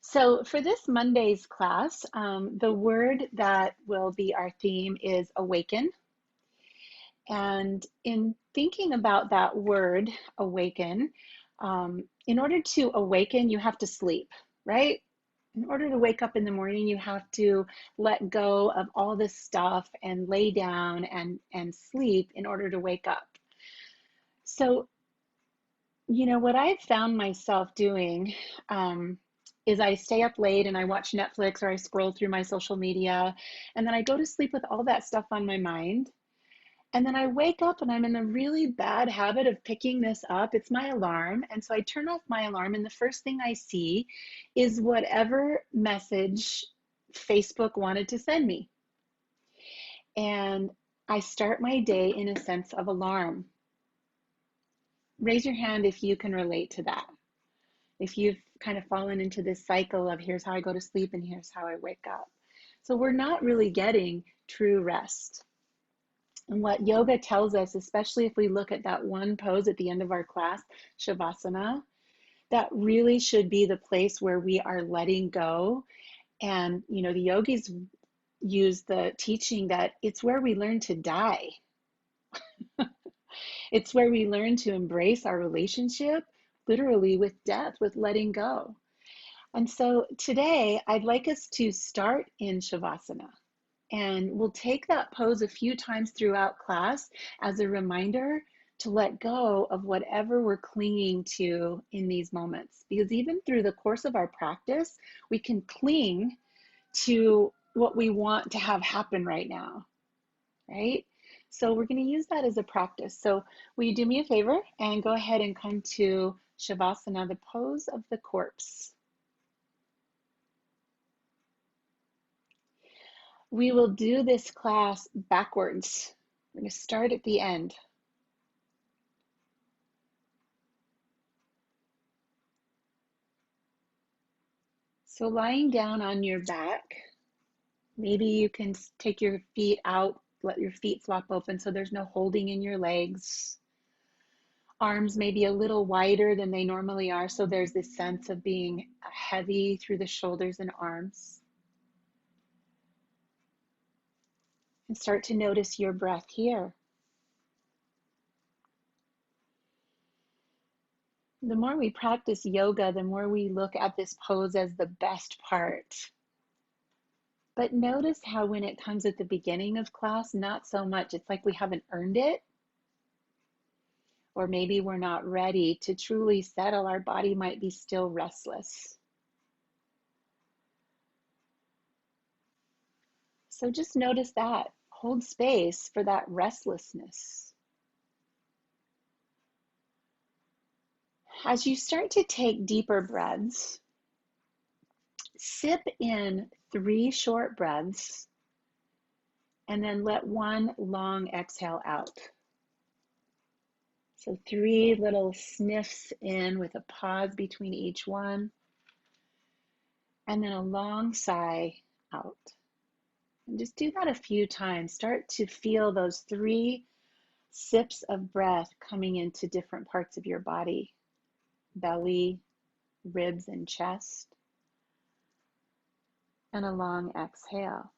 So for this Monday's class, the word that will be our theme is awaken. And in thinking about that word, awaken, in order to awaken, you have to sleep, right? In order to wake up in the morning, you have to let go of all this stuff and lay down and sleep in order to wake up. So, what I've found myself doing is I stay up late and I watch Netflix or I scroll through my social media, and then I go to sleep with all that stuff on my mind. And then I wake up and I'm in a really bad habit of picking this up. It's my alarm. And so I turn off my alarm, and the first thing I see is whatever message Facebook wanted to send me. And I start my day in a sense of alarm. Raise your hand if you can relate to that. If you've kind of fallen into this cycle of here's how I go to sleep and here's how I wake up. So we're not really getting true rest. And what yoga tells us, especially if we look at that one pose at the end of our class, Shavasana, that really should be the place where we are letting go. And, the yogis use the teaching that it's where we learn to die. It's where we learn to embrace our relationship, literally with death, with letting go. And so today, I'd like us to start in Shavasana. And we'll take that pose a few times throughout class as a reminder to let go of whatever we're clinging to in these moments. Because even through the course of our practice, we can cling to what we want to have happen right now, right? So we're going to use that as a practice. So will you do me a favor and go ahead and come to Shavasana, the pose of the corpse. We will do this class backwards. We're going to start at the end. So lying down on your back, maybe you can take your feet out, let your feet flop open so there's no holding in your legs. Arms may be a little wider than they normally are, so there's this sense of being heavy through the shoulders and arms. And start to notice your breath here. The more we practice yoga, the more we look at this pose as the best part. But notice how when it comes at the beginning of class, not so much. It's like we haven't earned it. Or maybe we're not ready to truly settle. Our body might be still restless. So just notice that. Hold space for that restlessness. As you start to take deeper breaths, sip in 3 short breaths and then let 1 long exhale out. So 3 little sniffs in with a pause between each one, and then a long sigh out. And just do that a few times. Start to feel those 3 sips of breath coming into different parts of your body, belly, ribs, and chest, and a long exhale.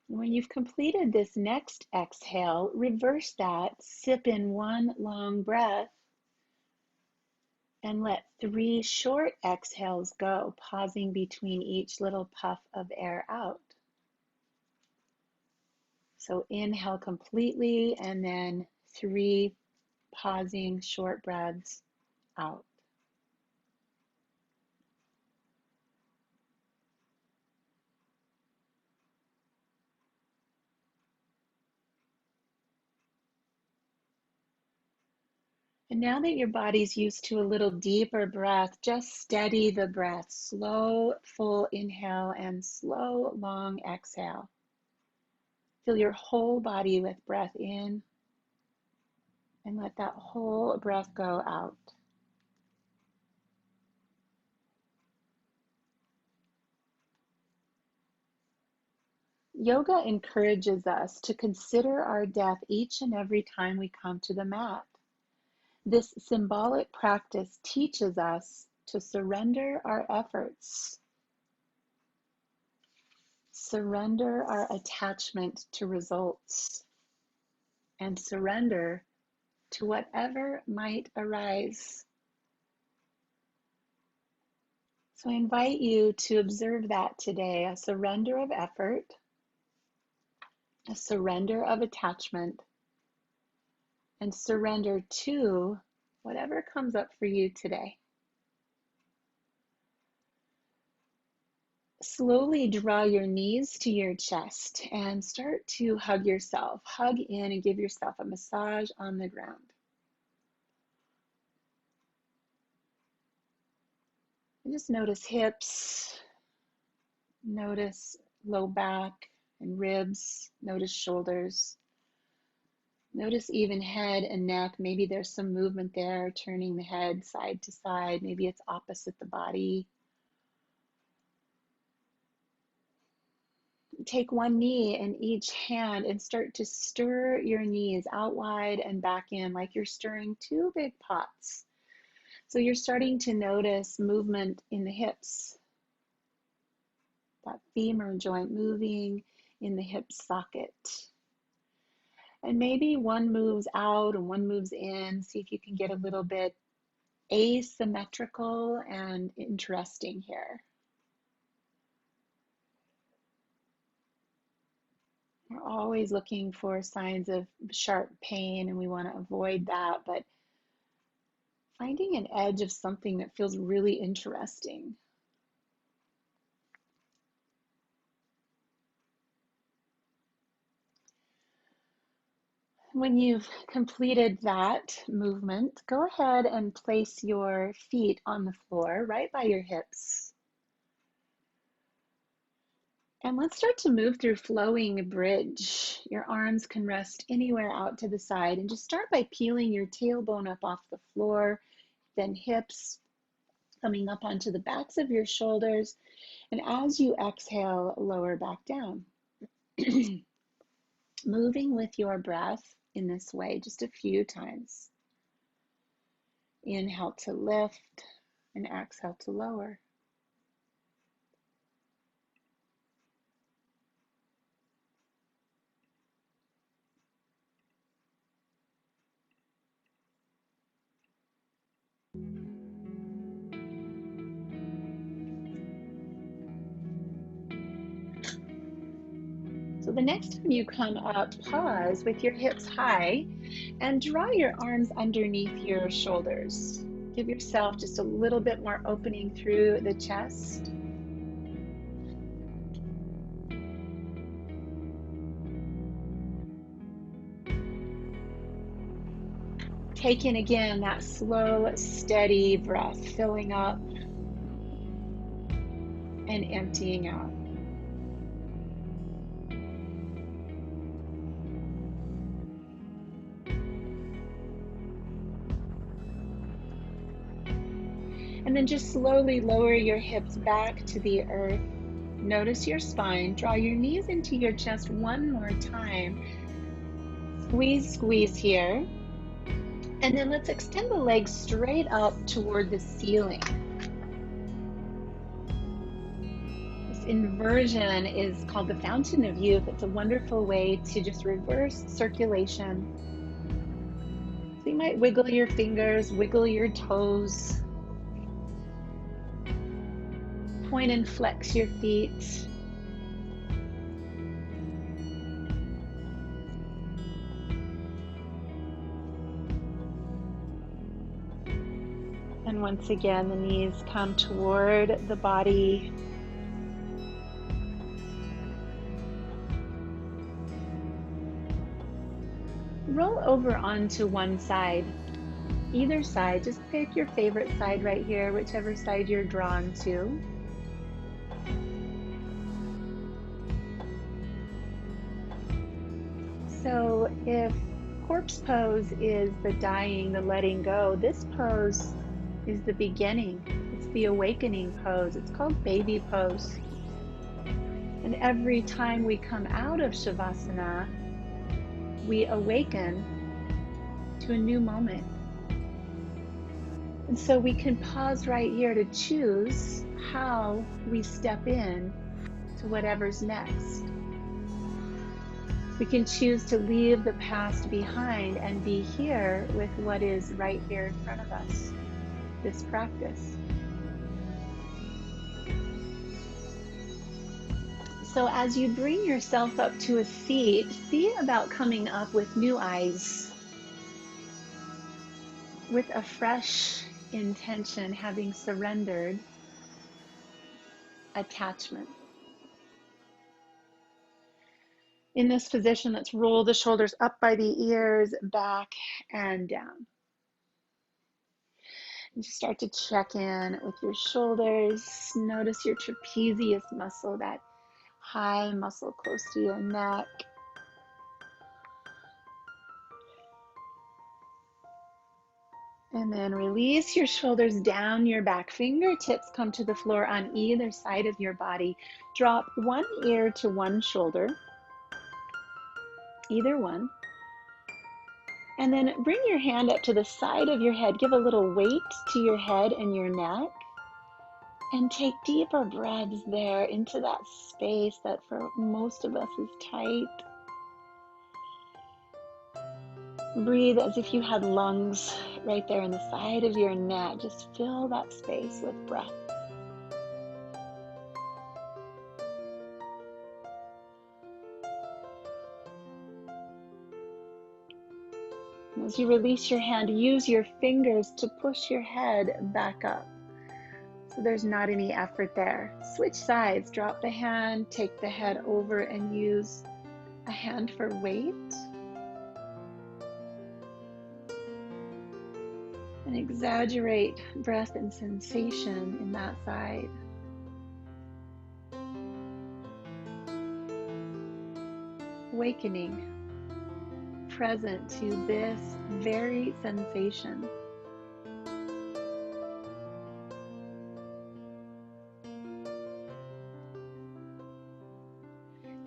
When you've completed this next exhale, reverse that, sip in 1 long breath, and let 3 short exhales go, pausing between each little puff of air out. So inhale completely, and then 3 pausing short breaths out. And now that your body's used to a little deeper breath, just steady the breath. Slow, full inhale and slow, long exhale. Fill your whole body with breath in, and let that whole breath go out. Yoga encourages us to consider our death each and every time we come to the mat. This symbolic practice teaches us to surrender our efforts, surrender our attachment to results, and surrender to whatever might arise. So I invite you to observe that today, a surrender of effort, a surrender of attachment, and surrender to whatever comes up for you today. Slowly draw your knees to your chest and start to hug yourself. Hug in and give yourself a massage on the ground. And just notice hips, notice low back and ribs, notice shoulders. Notice even head and neck. Maybe there's some movement there, turning the head side to side. Maybe it's opposite the body. Take one knee in each hand and start to stir your knees out wide and back in like you're stirring two big pots. So you're starting to notice movement in the hips, that femur joint moving in the hip socket. And maybe one moves out and one moves in. See if you can get a little bit asymmetrical and interesting here. We're always looking for signs of sharp pain and we want to avoid that, but finding an edge of something that feels really interesting. When you've completed that movement, go ahead and place your feet on the floor right by your hips. And let's start to move through flowing bridge. Your arms can rest anywhere out to the side, and just start by peeling your tailbone up off the floor, then hips coming up onto the backs of your shoulders. And as you exhale, lower back down. Moving with your breath in this way just a few times. Inhale to lift and exhale to lower. So the next time you come up, pause with your hips high and draw your arms underneath your shoulders. Give yourself just a little bit more opening through the chest. Take in again that slow, steady breath, filling up and emptying out. And then just slowly lower your hips back to the earth. Notice your spine. Draw your knees into your chest one more time. Squeeze, squeeze here. And then let's extend the legs straight up toward the ceiling. This inversion is called the Fountain of Youth. It's a wonderful way to just reverse circulation. So you might wiggle your fingers, wiggle your toes. Point and flex your feet. And once again, the knees come toward the body. Roll over onto one side. Either side, just pick your favorite side right here, whichever side you're drawn to. So if corpse pose is the dying, the letting go, this pose is the beginning. It's the awakening pose. It's called baby pose. And every time we come out of Shavasana, we awaken to a new moment. And so we can pause right here to choose how we step in to whatever's next. We can choose to leave the past behind and be here with what is right here in front of us, this practice. So as you bring yourself up to a seat, see about coming up with new eyes, with a fresh intention, having surrendered attachment. In this position, let's roll the shoulders up by the ears, back and down. And just start to check in with your shoulders. Notice your trapezius muscle, that high muscle close to your neck. And then release your shoulders down your back. Fingertips come to the floor on either side of your body. Drop one ear to one shoulder, either one. And then bring your hand up to the side of your head. Give a little weight to your head and your neck. And take deeper breaths there into that space that for most of us is tight. Breathe as if you had lungs right there in the side of your neck. Just fill that space with breath. As you release your hand, use your fingers to push your head back up. So there's not any effort there. Switch sides, drop the hand, take the head over and use a hand for weight. And exaggerate breath and sensation in that side. Awakening, present to this very sensation.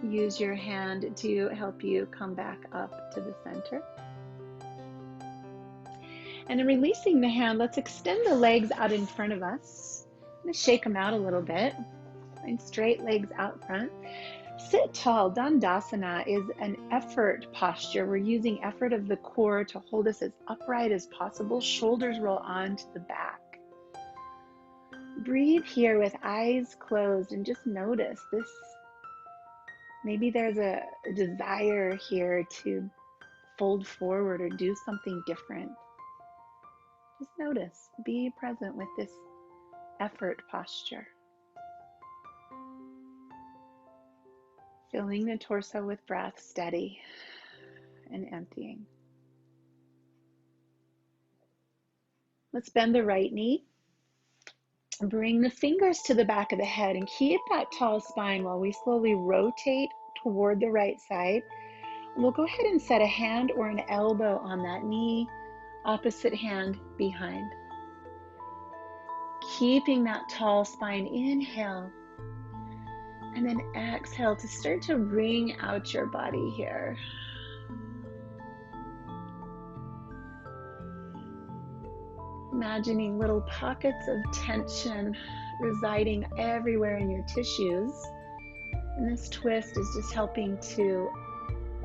Use your hand to help you come back up to the center. And then releasing the hand, let's extend the legs out in front of us. I'm going to shake them out a little bit. Find straight legs out front. Sit tall. Dandasana is an effort posture. We're using effort of the core to hold us as upright as possible. Shoulders roll onto the back. Breathe here with eyes closed and just notice this. Maybe there's a desire here to fold forward or do something different. Just notice, be present with this effort posture. Filling the torso with breath, steady and emptying. Let's bend the right knee. Bring the fingers to the back of the head and keep that tall spine while we slowly rotate toward the right side. We'll go ahead and set a hand or an elbow on that knee, opposite hand behind. Keeping that tall spine, inhale, and then exhale to start to wring out your body here. Imagining little pockets of tension residing everywhere in your tissues. And this twist is just helping to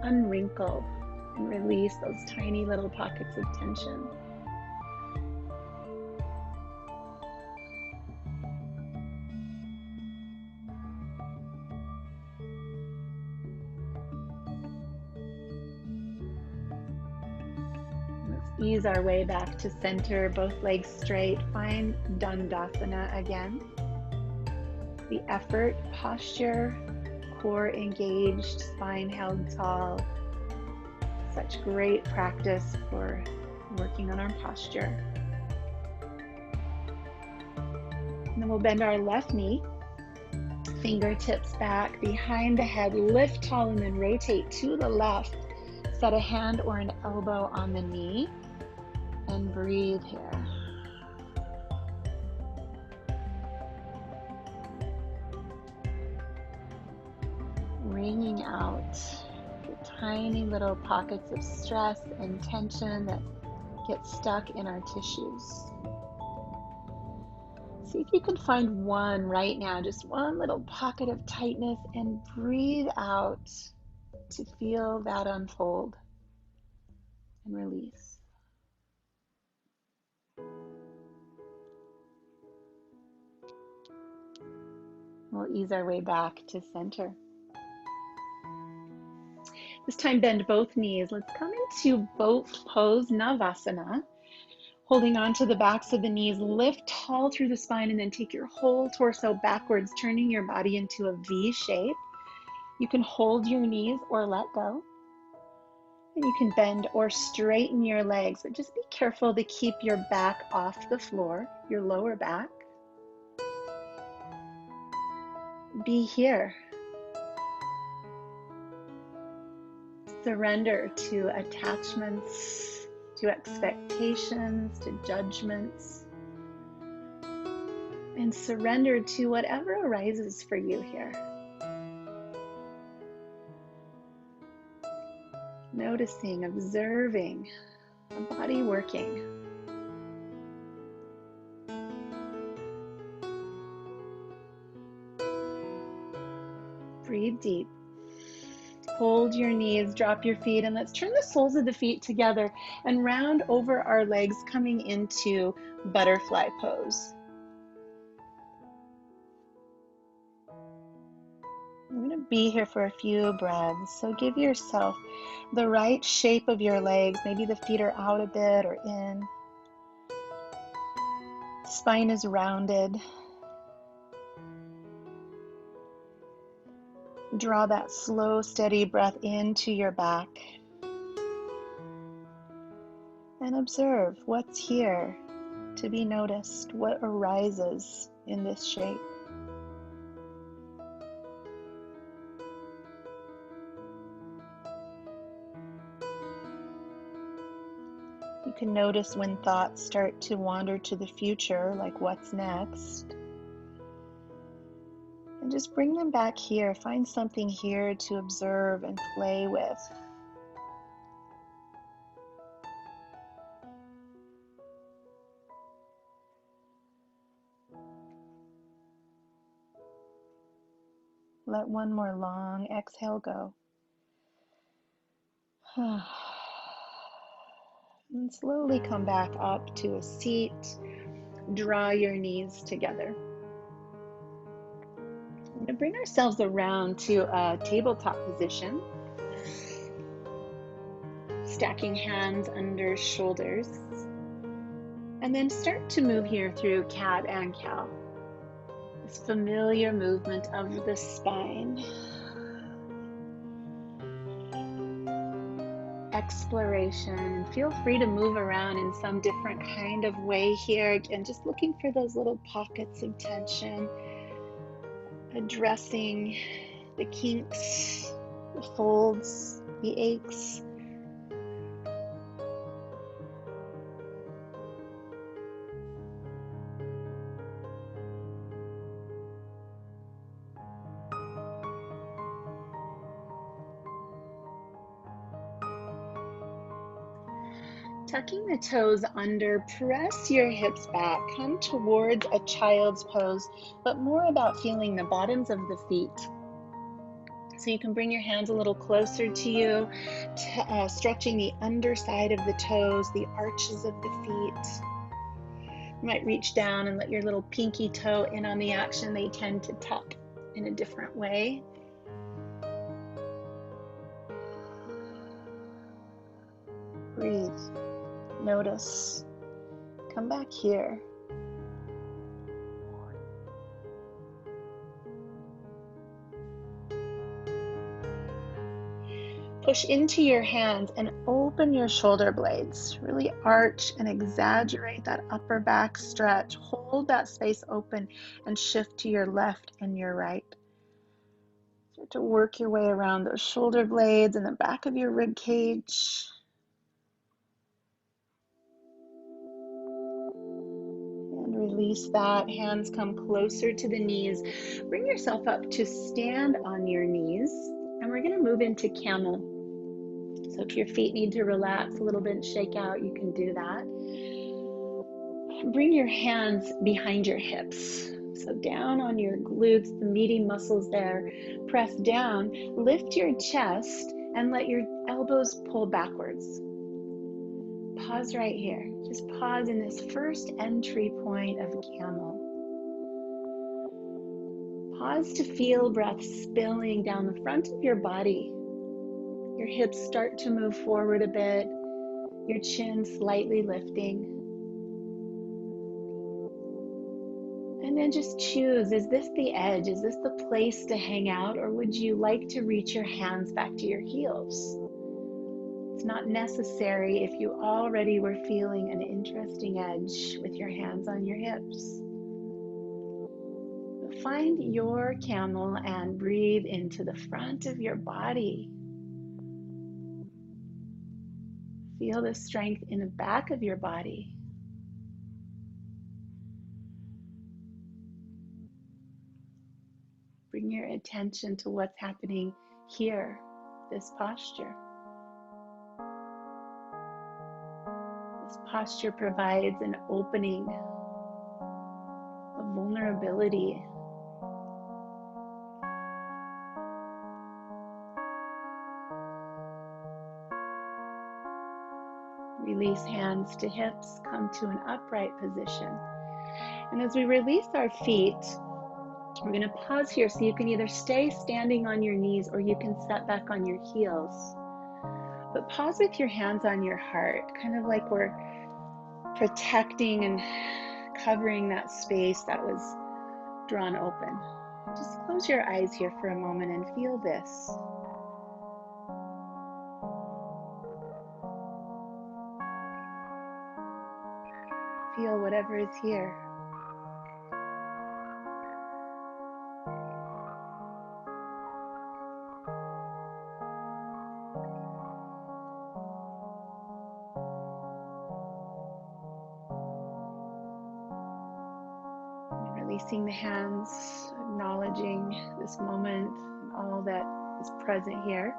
unwrinkle and release those tiny little pockets of tension. Ease our way back to center, both legs straight. Find Dandasana again. The effort posture, core engaged, spine held tall. Such great practice for working on our posture. And then we'll bend our left knee, fingertips back behind the head, lift tall and then rotate to the left. Set a hand or an elbow on the knee. And breathe here. bringing out the tiny little pockets of stress and tension that get stuck in our tissues. See if you can find one right now, just one little pocket of tightness, and breathe out to feel that unfold and release. We'll ease our way back to center. This time bend both knees. Let's come into boat pose, Navasana. Holding on to the backs of the knees, lift tall through the spine and then take your whole torso backwards, turning your body into a V shape. You can hold your knees or let go. And you can bend or straighten your legs, but just be careful to keep your back off the floor, your lower back. Be here. Surrender to attachments, to expectations, to judgments, and surrender to whatever arises for you here. Noticing, observing, a body working. Breathe deep. Hold your knees, drop your feet, and let's turn the soles of the feet together and round over our legs, coming into butterfly pose. I'm going to be here for a few breaths, so give yourself the right shape of your legs. Maybe the feet are out a bit or in. Spine is rounded. Draw that slow, steady breath into your back. And observe what's here to be noticed, what arises in this shape. You can notice when thoughts start to wander to the future, like what's next. And just bring them back here. Find something here to observe and play with. Let one more long exhale go. And slowly come back up to a seat. Draw your knees together. We're going to bring ourselves around to a tabletop position. Stacking hands under shoulders. And then start to move here through cat and cow. This familiar movement of the spine. Exploration. Feel free to move around in some different kind of way here, and just looking for those little pockets of tension. Addressing the kinks, the folds, the aches. Tucking the toes under, press your hips back, come towards a child's pose, but more about feeling the bottoms of the feet. So you can bring your hands a little closer to you, stretching the underside of the toes, the arches of the feet. You might reach down and let your little pinky toe in on the action. They tend to tuck in a different way. Breathe. Notice. Come back here. Push into your hands and open your shoulder blades. Really arch and exaggerate that upper back stretch. Hold that space open and shift to your left and your right. Start to work your way around those shoulder blades and the back of your rib cage. And release that. Hands come closer to the knees. Bring yourself up to stand on your knees. And we're going to move into Camel. So if your feet need to relax a little bit and shake out, you can do that. Bring your hands behind your hips. So down on your glutes, the meaty muscles there. Press down, lift your chest, and let your elbows pull backwards. Pause right here. Just pause in this first entry point of Camel. Pause to feel breath spilling down the front of your body. Your hips start to move forward a bit, your chin slightly lifting. And then just choose, is this the edge? Is this the place to hang out? Or would you like to reach your hands back to your heels? It's not necessary if you already were feeling an interesting edge with your hands on your hips. Find your Camel and breathe into the front of your body. Feel the strength in the back of your body. Bring your attention to what's happening here, this posture. This posture provides an opening, a vulnerability. Release hands to hips, come to an upright position. And as we release our feet, we're going to pause here so you can either stay standing on your knees or you can set back on your heels. But pause with your hands on your heart, kind of like we're protecting and covering that space that was drawn open. Just close your eyes here for a moment and feel this. Feel whatever is here. Releasing the hands, acknowledging this moment and all that is present here.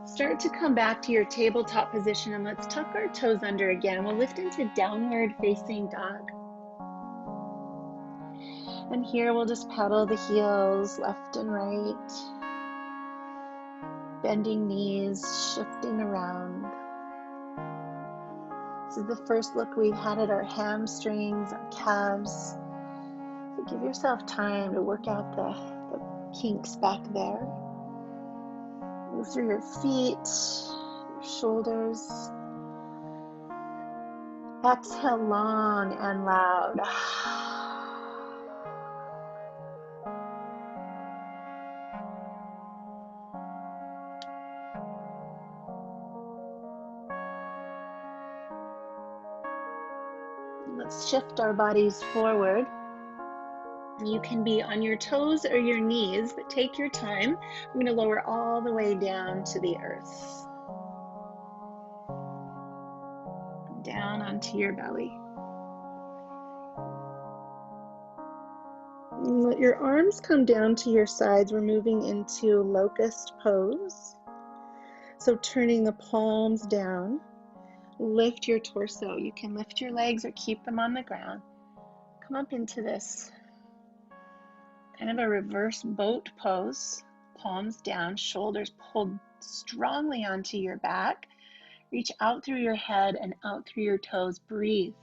Start to come back to your tabletop position and let's tuck our toes under again. We'll lift into downward facing dog. And here we'll just pedal the heels left and right, bending knees, shifting around. This is the first look we've had at our hamstrings, our calves. So give yourself time to work out the kinks back there. Move through your feet, your shoulders. Exhale long and loud. Let's shift our bodies forward. You can be on your toes or your knees, but take your time. I'm going to lower all the way down to the earth. Down onto your belly. And let your arms come down to your sides. We're moving into Locust Pose. So turning the palms down. Lift your torso. You can lift your legs or keep them on the ground. Come up into this kind of a reverse boat pose. Palms down, shoulders pulled strongly onto your back. Reach out through your head and out through your toes. Breathe.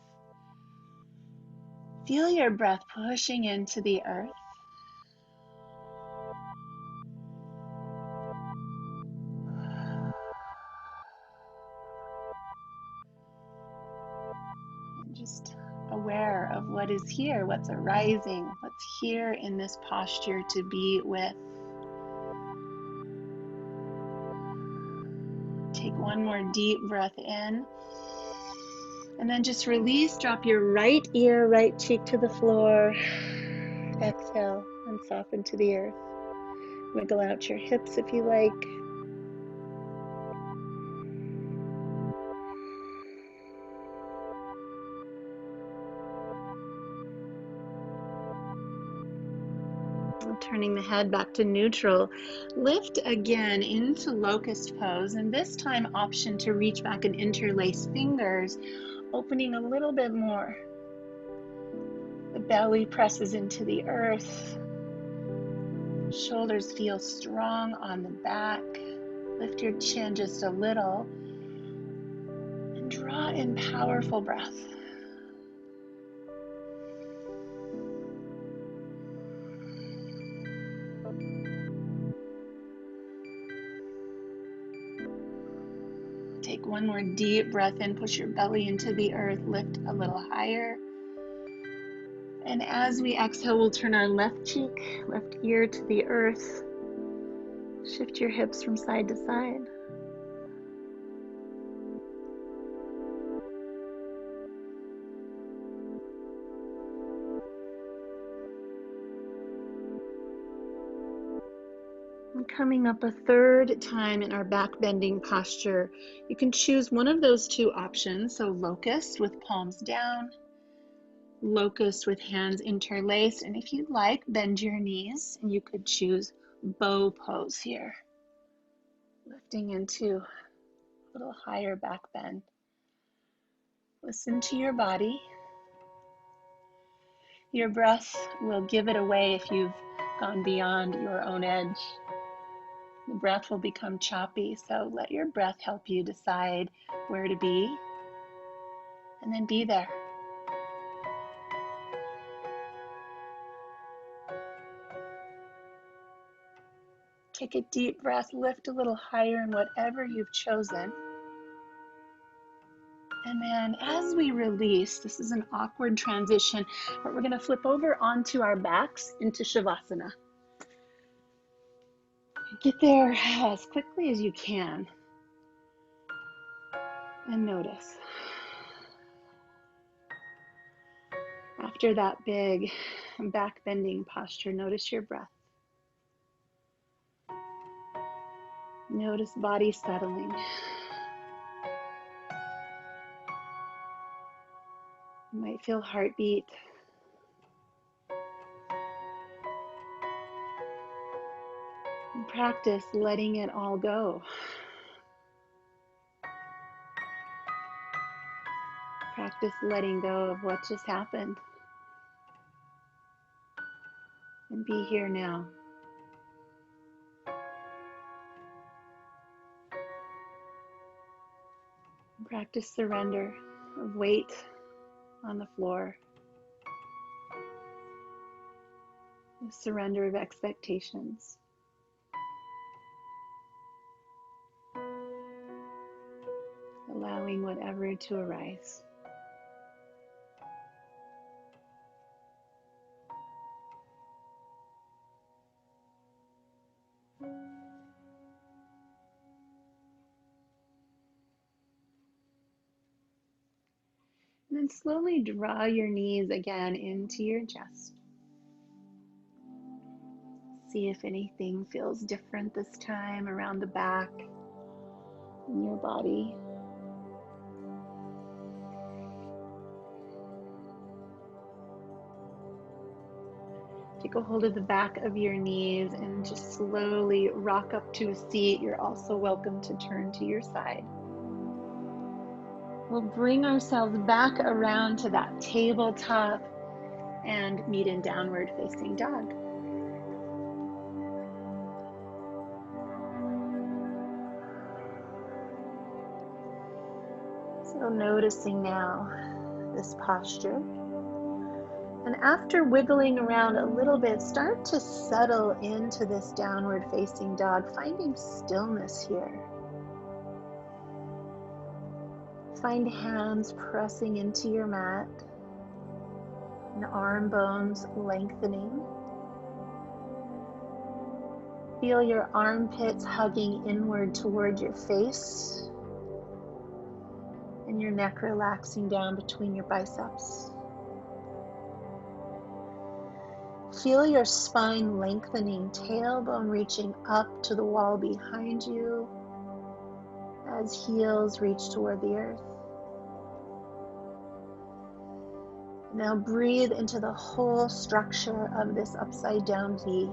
Feel your breath pushing into the earth. And just aware of what is here, what's arising, what's here in this posture to be with. Take one more deep breath in. And then just release, drop your right ear, right cheek to the floor. Exhale and soften to the earth. Wiggle out your hips if you like. turning the head back to neutral. Lift again into Locust Pose, and this time option to reach back and interlace fingers, opening a little bit more. The belly presses into the earth. Shoulders feel strong on the back. Lift your chin just a little and draw in powerful breath. Take one more deep breath in, push your belly into the earth, lift a little higher. And as we exhale, we'll turn our left cheek, left ear to the earth. Shift your hips from side to side. And coming up a third time in our back bending posture, you can choose one of those two options. So locust with palms down, locust with hands interlaced, and if you'd like, bend your knees, and you could choose bow pose here. Lifting into a little higher back bend. Listen to your body. Your breath will give it away if you've gone beyond your own edge. The breath will become choppy, so let your breath help you decide where to be, and then be there. Take a deep breath, lift a little higher in whatever you've chosen. And then as we release, this is an awkward transition, but we're going to flip over onto our backs into Shavasana. Get there as quickly as you can. And notice. After that big back bending posture, notice your breath. Notice body settling. You might feel heartbeat. And practice letting it all go. Practice letting go of what just happened. And be here now. Practice surrender of weight on the floor. The surrender of expectations. Allowing whatever to arise. And then slowly draw your knees again into your chest. See if anything feels different this time around the back in your body. Take a hold of the back of your knees and just slowly rock up to a seat. You're also welcome to turn to your side. We'll bring ourselves back around to that tabletop and meet in downward facing dog. So noticing now this posture. And after wiggling around a little bit, start to settle into this downward facing dog, finding stillness here. Find hands pressing into your mat and arm bones lengthening. Feel your armpits hugging inward toward your face and your neck relaxing down between your biceps. Feel your spine lengthening, tailbone reaching up to the wall behind you as heels reach toward the earth. Now breathe into the whole structure of this upside down V.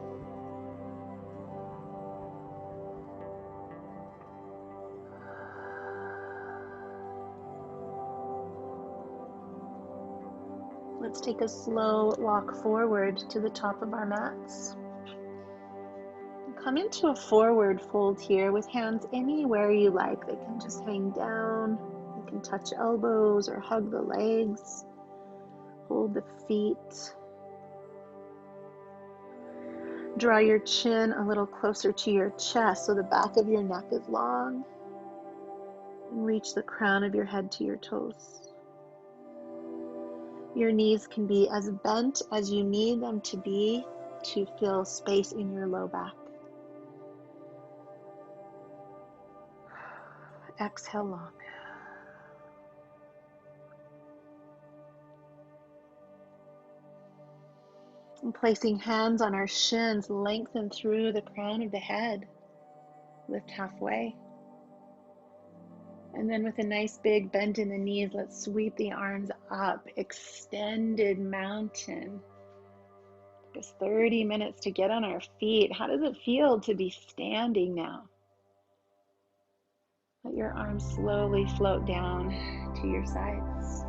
Let's take a slow walk forward to the top of our mats. Come into a forward fold here with hands anywhere you like. They can just hang down. You can touch elbows or hug the legs. Hold the feet. Draw your chin a little closer to your chest so the back of your neck is long. And reach the crown of your head to your toes. Your knees can be as bent as you need them to be to fill space in your low back. Exhale long. And placing hands on our shins, lengthen through the crown of the head. Lift halfway. And then with a nice big bend in the knees, let's sweep the arms up. Extended mountain. Took us 30 minutes to get on our feet. How does it feel to be standing now? Let your arms slowly float down to your sides.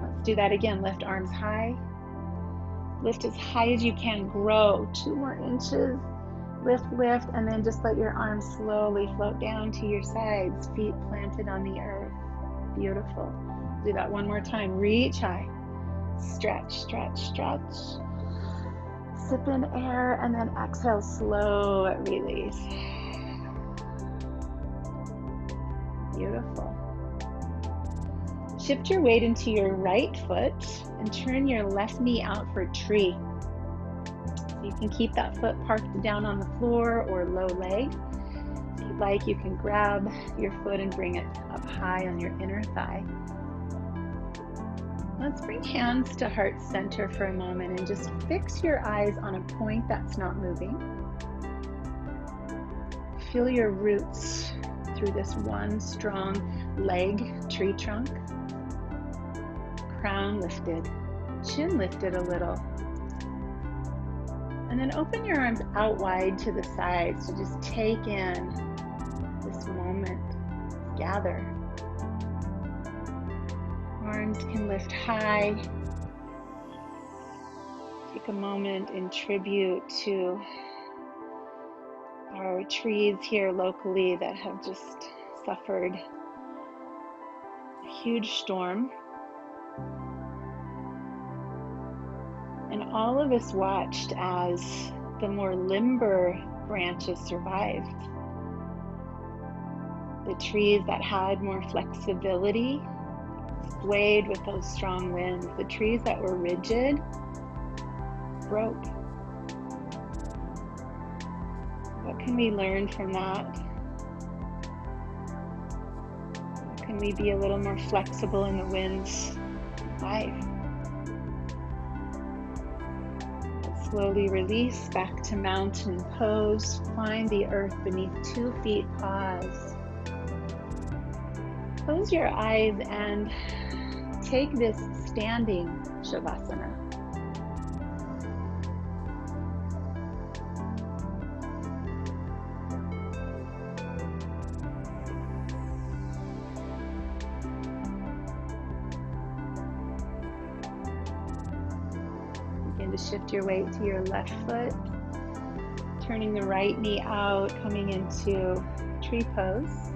Let's do that again. Lift arms high. Lift as high as you can. Grow 2 more inches. Lift, lift, and then just let your arms slowly float down to your sides. Feet planted on the earth. Beautiful. Do that one more time. Reach high. Stretch, stretch, stretch. Sip in air and then exhale, slow release. Beautiful. Shift your weight into your right foot and turn your left knee out for tree. You can keep that foot parked down on the floor or low leg. If you'd like, you can grab your foot and bring it up high on your inner thigh. Let's bring hands to heart center for a moment and just fix your eyes on a point that's not moving. Feel your roots through this one strong leg, tree trunk. Crown lifted, chin lifted a little. And then open your arms out wide to the sides to just take in this moment. Gather. Arms can lift high. Take a moment in tribute to our trees here locally that have just suffered a huge storm. And all of us watched as the more limber branches survived. The trees that had more flexibility swayed with those strong winds. The trees that were rigid broke. What can we learn from that? How can we be a little more flexible in the winds of life? Let's slowly release back to mountain pose. Find the earth beneath 2 feet. Pause. Close your eyes and take this standing Shavasana. Begin to shift your weight to your left foot, turning the right knee out, coming into tree pose.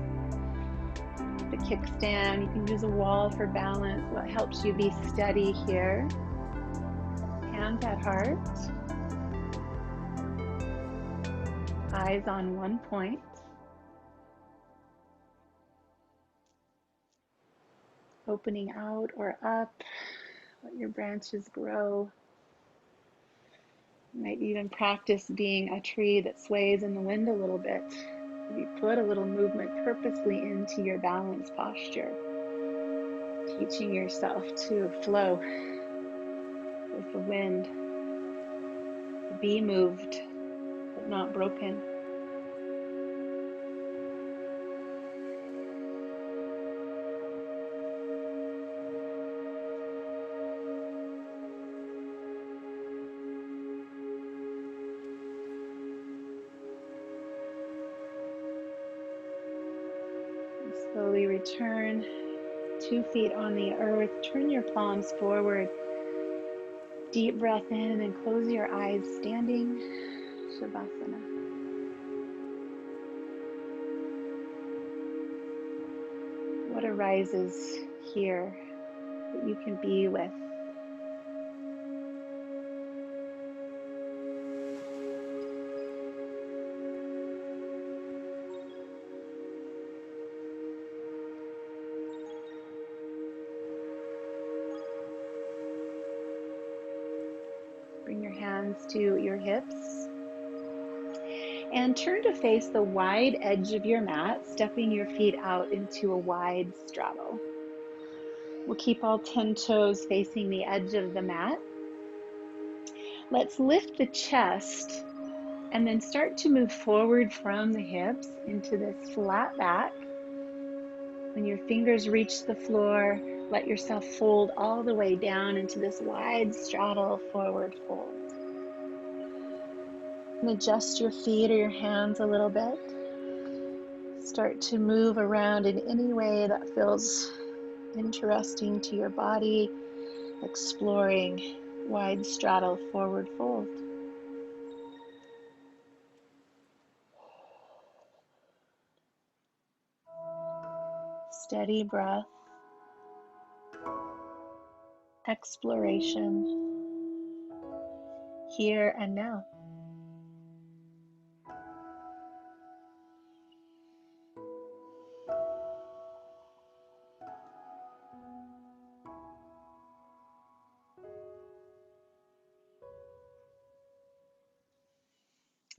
The kickstand, you can use a wall for balance. What helps you be steady here? Hands at heart. Eyes on one point. Opening out or up. Let your branches grow. You might even practice being a tree that sways in the wind a little bit. You put a little movement purposely into your balance posture, teaching yourself to flow with the wind, to be moved but not broken. Slowly return 2 feet on the earth. Turn your palms forward. Deep breath in and close your eyes, standing Shavasana. What arises here that you can be with? Bring your hands to your hips and turn to face the wide edge of your mat, stepping your feet out into a wide straddle. We'll keep all 10 toes facing the edge of the mat. Let's lift the chest and then start to move forward from the hips into this flat back. When your fingers reach the floor, let yourself fold all the way down into this wide straddle forward fold. And adjust your feet or your hands a little bit. Start to move around in any way that feels interesting to your body, exploring wide straddle forward fold. Steady breath, exploration, here and now.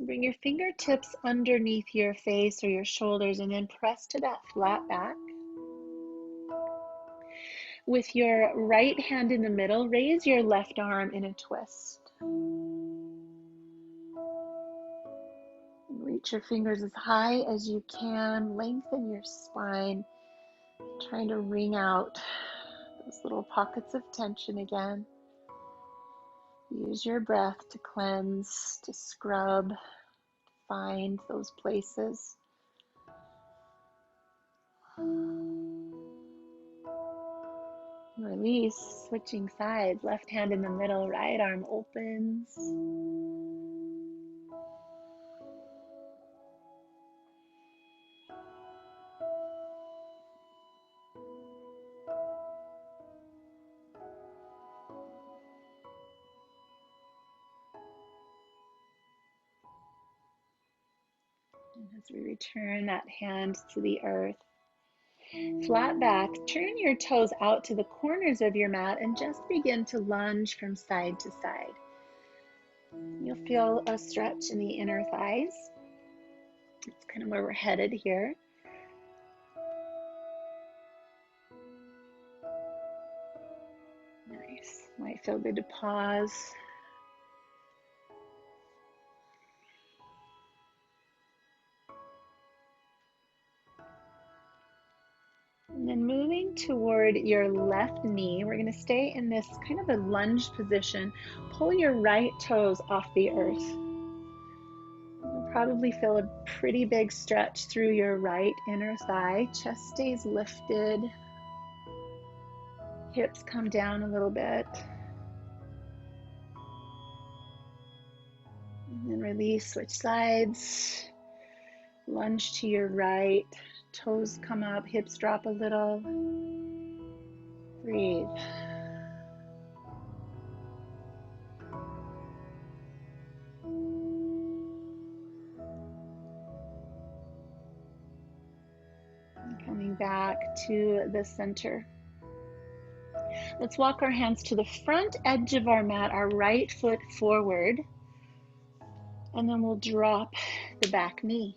Bring your fingertips underneath your face or your shoulders and then press to that flat back. With your right hand in the middle, raise your left arm in a twist. Reach your fingers as high as you can. Lengthen your spine, trying to wring out those little pockets of tension again. Use your breath to cleanse, to scrub, find those places. Release, switching sides. Left hand in the middle, right arm opens. And as we return that hand to the earth, flat back, turn your toes out to the corners of your mat and just begin to lunge from side to side. You'll feel a stretch in the inner thighs. That's kind of where we're headed here. Nice. Might feel good to pause. And then moving toward your left knee, we're going to stay in this kind of a lunge position. Pull your right toes off the earth. You'll probably feel a pretty big stretch through your right inner thigh. Chest stays lifted. Hips come down a little bit. And then release, switch sides. Lunge to your right. Toes come up, hips drop a little. Breathe. And coming back to the center. Let's walk our hands to the front edge of our mat, our right foot forward. And then we'll drop the back knee.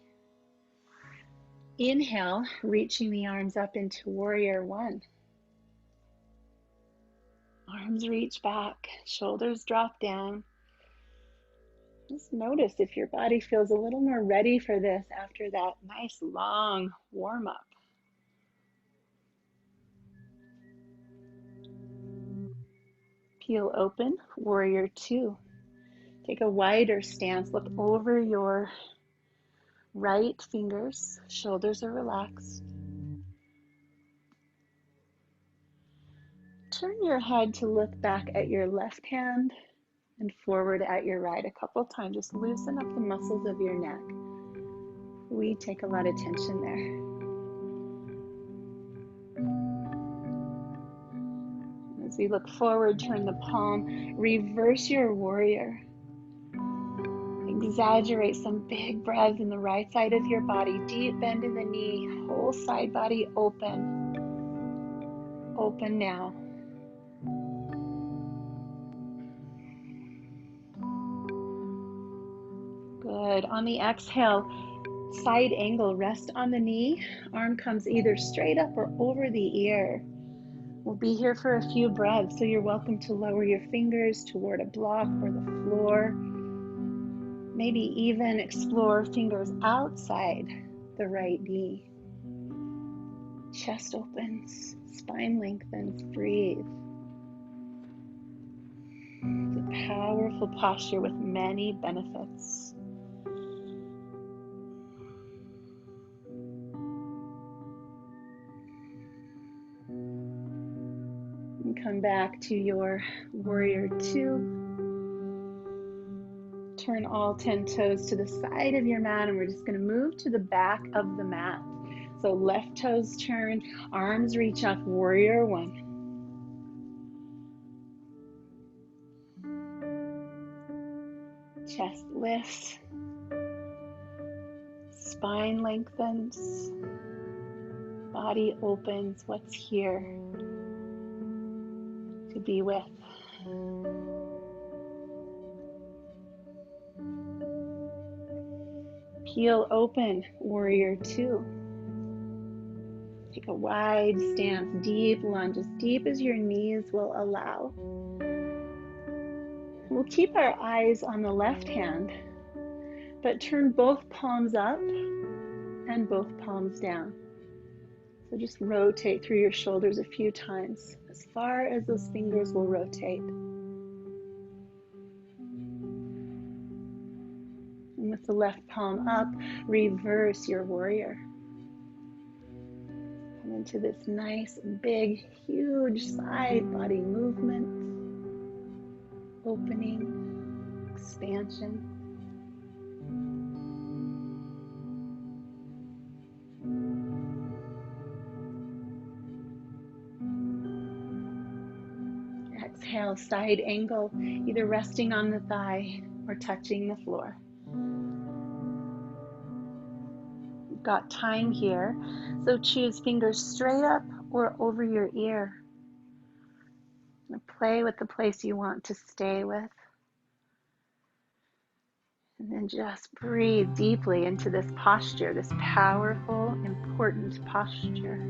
Inhale, reaching the arms up into warrior one. Arms reach back, shoulders drop down. Just notice if your body feels a little more ready for this after that nice long warm up. Peel open, warrior two. Take a wider stance, look over your right fingers, shoulders are relaxed. turn your head to look back at your left hand and forward at your right a couple times. Just loosen up the muscles of your neck. We take a lot of tension there. As we look forward, turn the palm, reverse your warrior. Exaggerate some big breaths in the right side of your body. Deep bend in the knee, whole side body open. Open now. Good. On the exhale, side angle, rest on the knee. Arm comes either straight up or over the ear. We'll be here for a few breaths, so you're welcome to lower your fingers toward a block or the floor. Maybe even explore fingers outside the right knee. Chest opens, spine lengthens, breathe. It's a powerful posture with many benefits. And come back to your warrior two. Turn all 10 toes to the side of your mat, and we're just going to move to the back of the mat. So left toes turn, arms reach up, warrior one. Chest lifts, spine lengthens, body opens. What's here to be with? Peel open, warrior two. Take a wide stance, deep lunge, as deep as your knees will allow. We'll keep our eyes on the left hand, but turn both palms up and both palms down. So just rotate through your shoulders a few times, as far as those fingers will rotate. And with the left palm up, reverse your warrior. Come into this nice, big, huge side body movement. Opening, expansion. Exhale, side angle, either resting on the thigh or touching the floor. You've got time here, so choose fingers straight up or over your ear. Play with the place you want to stay with. And then just breathe deeply into this posture, this powerful, important posture.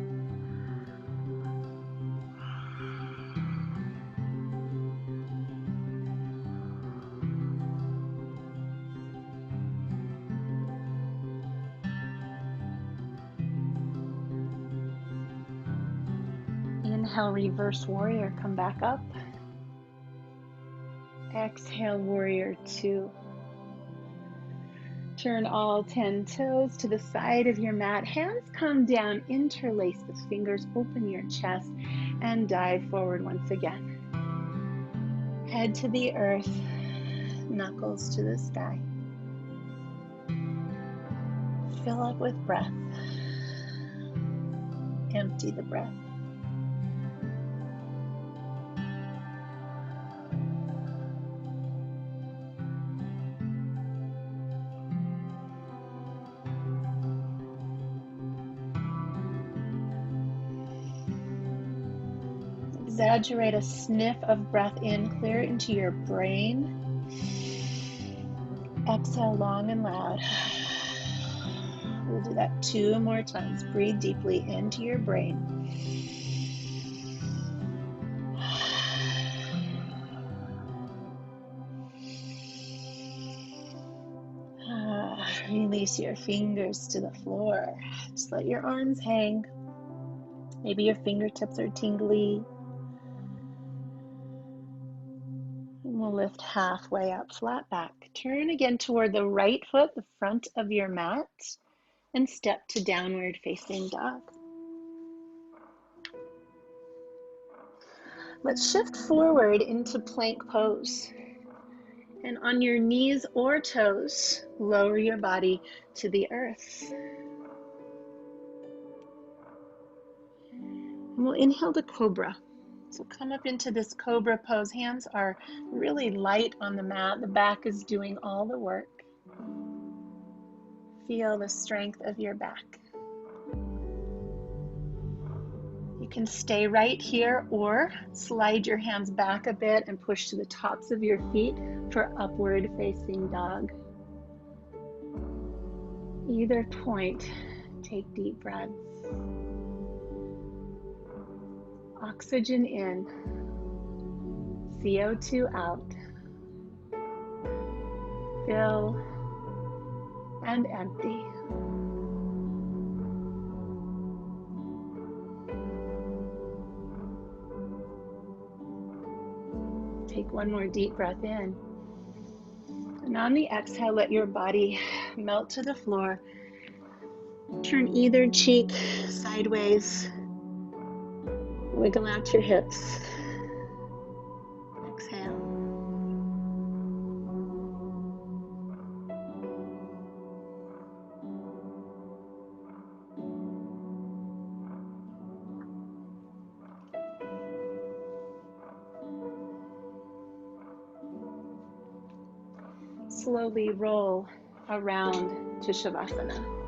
Inhale, reverse warrior, come back up. Exhale, warrior two. Turn all 10 toes to the side of your mat. Hands come down, interlace the fingers, open your chest, and dive forward once again. Head to the earth, knuckles to the sky. Fill up with breath. Empty the breath. Exaggerate a sniff of breath in, clear it into your brain. Exhale long and loud. We'll do that 2 more times. Breathe deeply into your brain. Release your fingers to the floor. Just let your arms hang. Maybe your fingertips are tingly. And we'll lift halfway up, flat back. Turn again toward the right foot, the front of your mat, and step to downward facing dog. Let's shift forward into plank pose. And on your knees or toes, lower your body to the earth. And we'll inhale to Cobra. So come up into this Cobra pose. Hands are really light on the mat. The back is doing all the work. Feel the strength of your back. You can stay right here or slide your hands back a bit and push to the tops of your feet for upward facing dog. Either point, take deep breaths. Oxygen in, CO2 out. Fill and empty. Take one more deep breath in. And on the exhale, let your body melt to the floor. Turn either cheek sideways. Wiggle out your hips. Exhale. Slowly roll around to Shavasana.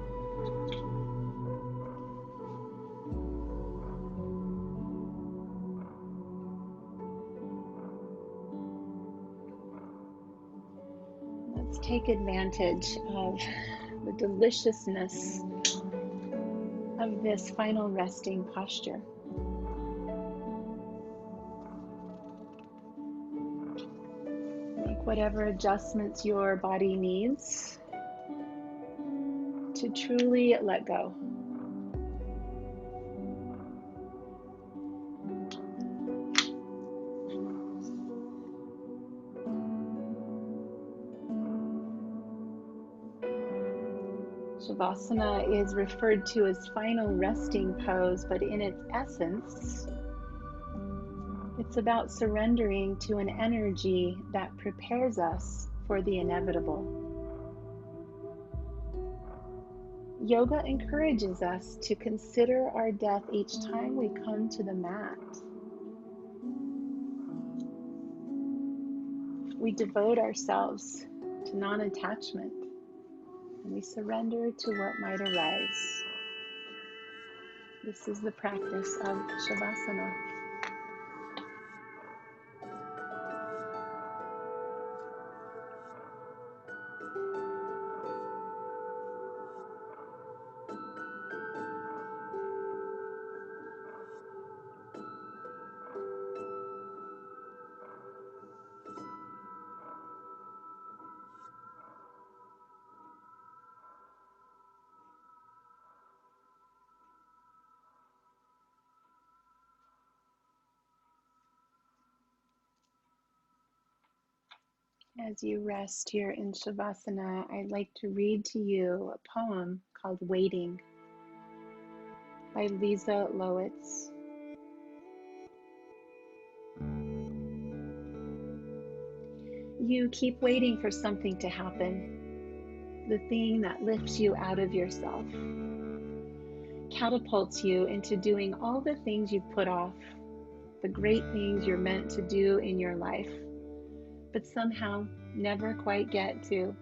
Let's take advantage of the deliciousness of this final resting posture. Make whatever adjustments your body needs to truly let go. Shavasana is referred to as final resting pose, but in its essence, it's about surrendering to an energy that prepares us for the inevitable. Yoga encourages us to consider our death each time we come to the mat. We devote ourselves to non-attachment, and we surrender to what might arise. This is the practice of Shavasana. As you rest here in Shavasana, I'd like to read to you a poem called Waiting by Leza Lowitz. You keep waiting for something to happen, the thing that lifts you out of yourself, catapults you into doing all the things you've put off, the great things you're meant to do in your life, but somehow never quite get to.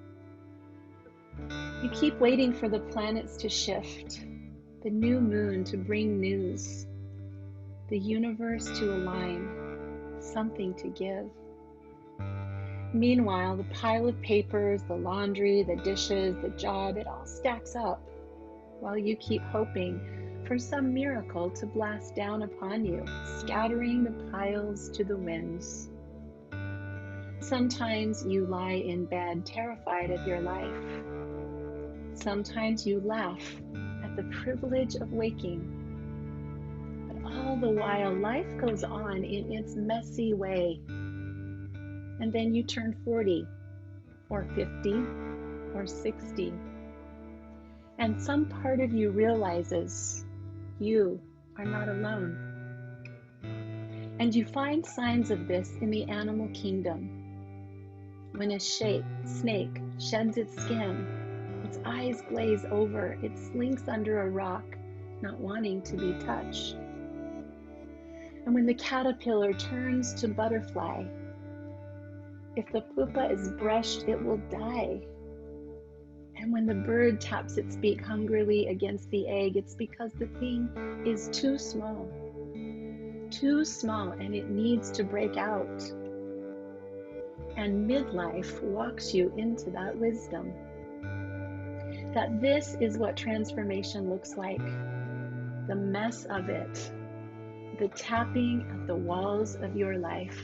You keep waiting for the planets to shift, the new moon to bring news, the universe to align, something to give. Meanwhile, the pile of papers, the laundry, the dishes, the job, it all stacks up while you keep hoping for some miracle to blast down upon you, scattering the piles to the winds. Sometimes you lie in bed terrified of your life. Sometimes you laugh at the privilege of waking. But all the while, life goes on in its messy way. And then you turn 40, or 50, or 60. And some part of you realizes you are not alone. And you find signs of this in the animal kingdom. When a snake sheds its skin, its eyes glaze over, it slinks under a rock, not wanting to be touched. And when the caterpillar turns to butterfly, if the pupa is brushed, it will die. And when the bird taps its beak hungrily against the egg, it's because the thing is too small, and it needs to break out. And midlife walks you into that wisdom, that this is what transformation looks like, the mess of it, the tapping at the walls of your life,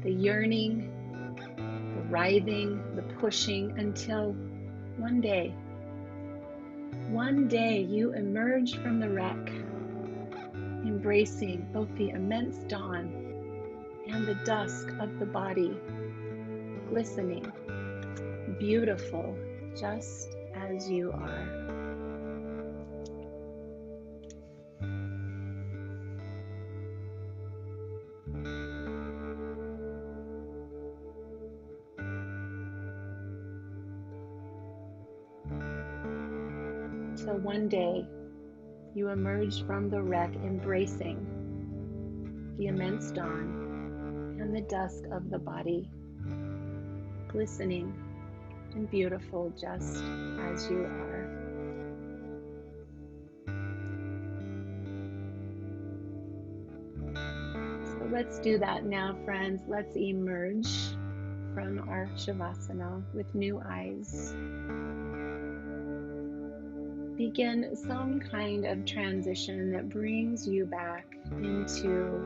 the yearning, the writhing, the pushing, until one day you emerge from the wreck, embracing both the immense dawn and the dusk of the body, glistening, beautiful, just as you are. Till one day you emerge from the wreck, embracing the immense dawn and the dusk of the body, glistening and beautiful just as you are. So let's do that now, friends. Let's emerge from our Shavasana with new eyes. Begin some kind of transition that brings you back into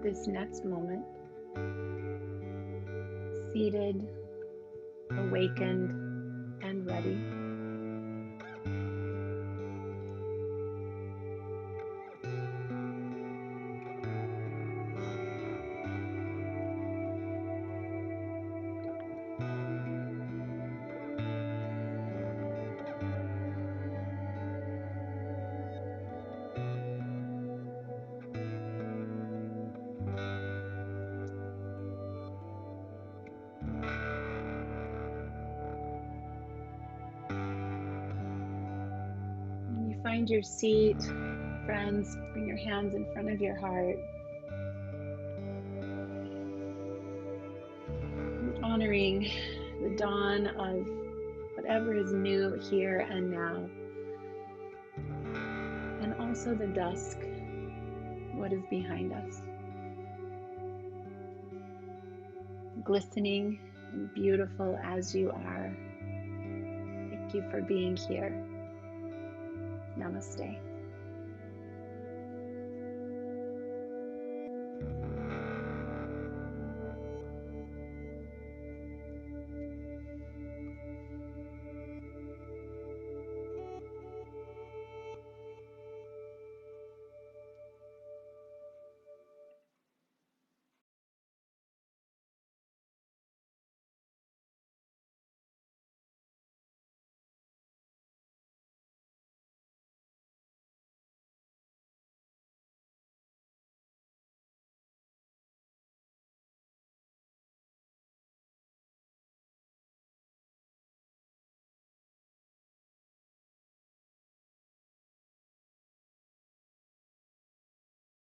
this next moment, seated, awakened, and ready. When you find your seat, friends, bring your hands in front of your heart. Honoring the dawn of whatever is new here and now, and also the dusk, what is behind us. Glistening and beautiful as you are. Thank you for being here. Namaste.